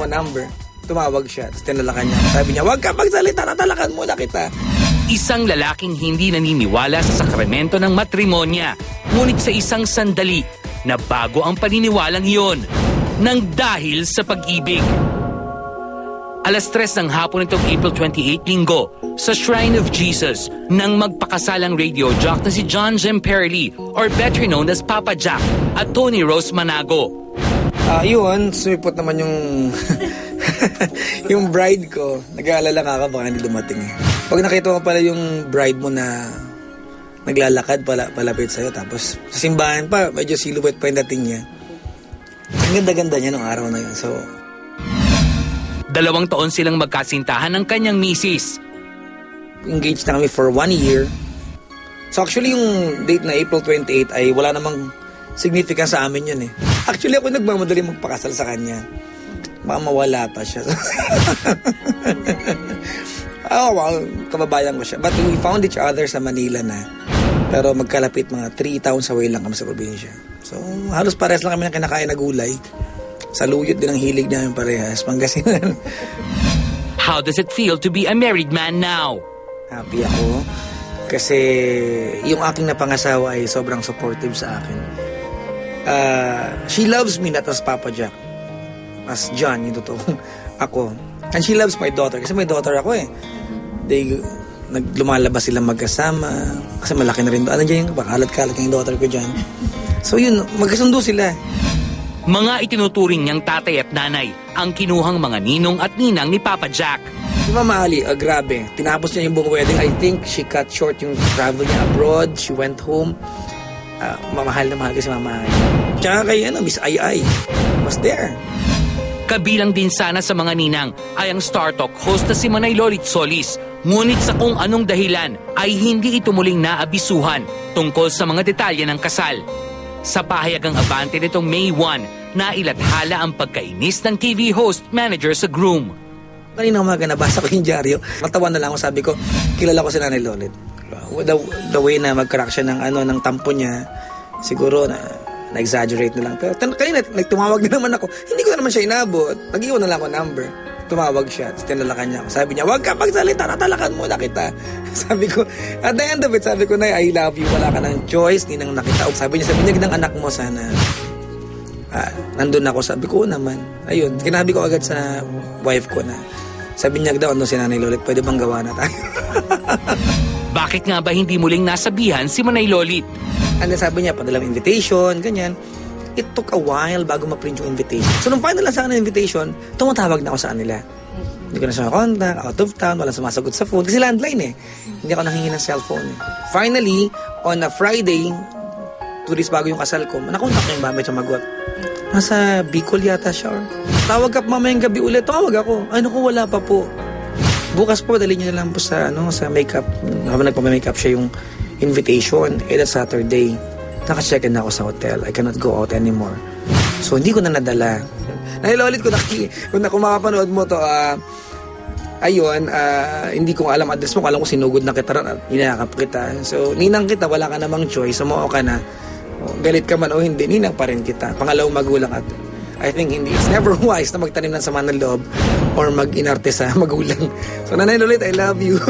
number. Tumawag siya, tapos tinalakan niya. Sabi niya, "Wag ka magsalita, tatalakan muna kita." Isang lalaking hindi naniniwala sa sakramento ng matrimonya, ngunit sa isang sandali, nabago ang paniniwalang iyon nang dahil sa pag-ibig. 3:00 ng hapon nitong April 28, Linggo, sa Shrine of Jesus, nang magpakasalang radio jock na si John Gemperli, or better known as Papa Jack, at Tony Rose Manago. Yun, sumipot naman yung yung bride ko. Nag-aalala ka baka hindi dumating eh. Pag nakita mo pala yung bride mo na naglalakad palapit sa'yo, tapos sa simbahan pa, medyo silhouette pa yung dating niya. Ang ganda-ganda niya nung araw na yun. So, 2 taon silang magkasintahan ng kanyang misis. Engaged na kami for 1 year. So actually yung date na April 28 ay wala namang significance sa amin yun eh. Actually ako nagmamadali magpakasal sa kanya. Baka mawala pa siya. Well, kababayan ko siya. But we found each other sa Manila na. Pero magkalapit mga 3 towns away lang kami sa probinsya. So halos parehas lang kami na kinakain na gulay. Saluyot din ang hilig namin parehas, Pangasinan. How does it feel to be a married man now? Happy ako kasi yung aking napangasawa ay sobrang supportive sa akin. She loves me not as Papa Jack, as John, yung totoo ako. And she loves my daughter kasi may daughter ako eh. Lumalabas silang magkasama kasi malaki na rin doon. Ano dyan yung bakalat-kalat yung daughter ko dyan. So yun, magkasundo sila. Mga itinuturing niyang tatay at nanay ang kinuhang mga ninong at ninang ni Papa Jack. Si Mama Ali, grabe. Tinapos niya yung buong wedding. I think she cut short yung travel niya abroad. She went home. Mamahal na mahal ko si Mama Ali. Tsaka kay Miss Ay was there. Kabilang din sana sa mga ninang ay ang Star Talk host na si Manay Lolit Solis. Ngunit sa kung anong dahilan ay hindi ito muling naabisuhan tungkol sa mga detalye ng kasal. Sa pahayagang abante nitong May 1, nailathala ang pagkainis ng TV host manager sa groom. Kanina umaga nabasa ko yung dyaryo. Matawa na lang ako, sabi ko, kilala ko si Nanay Lolit. The way na mag-crack siya ng tampo niya, siguro na-exaggerate na lang. Pero kanina, tumawag na naman ako. Hindi ko na naman siya inabot. Nag-iwan na lang ako number. Tumawag siya, tinalakan niya ako. Sabi niya, "Wag ka magsalita, tatalakan muna kita." Sabi ko, at the end of it, sabi ko, "Nay, I love you. Wala ka ng choice, ni nang nakita." Sabi niya, ng anak mo sana. Nandun ako, sabi ko, naman. Ayun, kinabi ko agad sa wife ko na. Sabi niya daw, si Nanay Lolit, pwede bang gawa na tayo? Bakit nga ba hindi muling nasabihan si Manay Lolit? And then sabi niya, padala invitation, ganyan. It took a while bago ma-print yung invitation. So nung final na sa akin ng invitation, tumatawag na ako sa kanila. Hindi ko na siya contact, out of town, walang sumasagot sa phone. Kasi landline eh. Hindi ako nanghingi ng cellphone eh. Finally, on a Friday, 2 days bago yung kasal ko, nakontak ko yung babae sumagot. Nasa Bicol yata siya. Tawag ka mamayang gabi ulit. Tawag ako. Ay naku, wala pa po. Bukas po, dali niyo na lang po sa makeup. Habang nagpapamake-up siya yung invitation. That's Saturday. Naka-check in na ako sa hotel. I cannot go out anymore. So, hindi ko na nadala. Nahilolit ko kung makapanood mo to, ayun, hindi ko alam address mo. Alam ko sinugod na kita at inakap kita. So, ninang kita, wala ka namang choice. Sumuo ka na. Galit ka man o hindi, ninang pa rin kita. Pangalawang magulang at I think it's never wise na magtanim ng sama ng loob or mag-inarte sa magulang. So, Nanay Lolit, I love you.